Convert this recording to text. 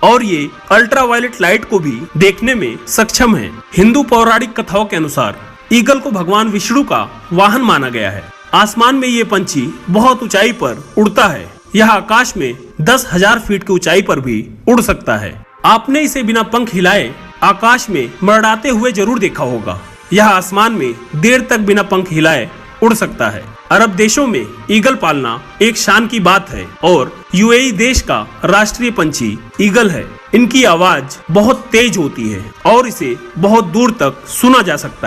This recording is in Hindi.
और ये अल्ट्रावायलेट लाइट को भी देखने में सक्षम है। हिंदू पौराणिक कथाओं के अनुसार ईगल को भगवान विष्णु का वाहन माना गया है। आसमान में ये पंछी बहुत ऊंचाई पर उड़ता है। यह आकाश में 10,000 फीट की ऊंचाई पर भी उड़ सकता है। आपने इसे बिना पंख हिलाए आकाश में मरड़ाते हुए जरूर देखा होगा। यह आसमान में देर तक बिना पंख हिलाए उड़ सकता है। अरब देशों में ईगल पालना एक शान की बात है और यूएई देश का राष्ट्रीय पंछी ईगल है। इनकी आवाज बहुत तेज होती है और इसे बहुत दूर तक सुना जा सकता है।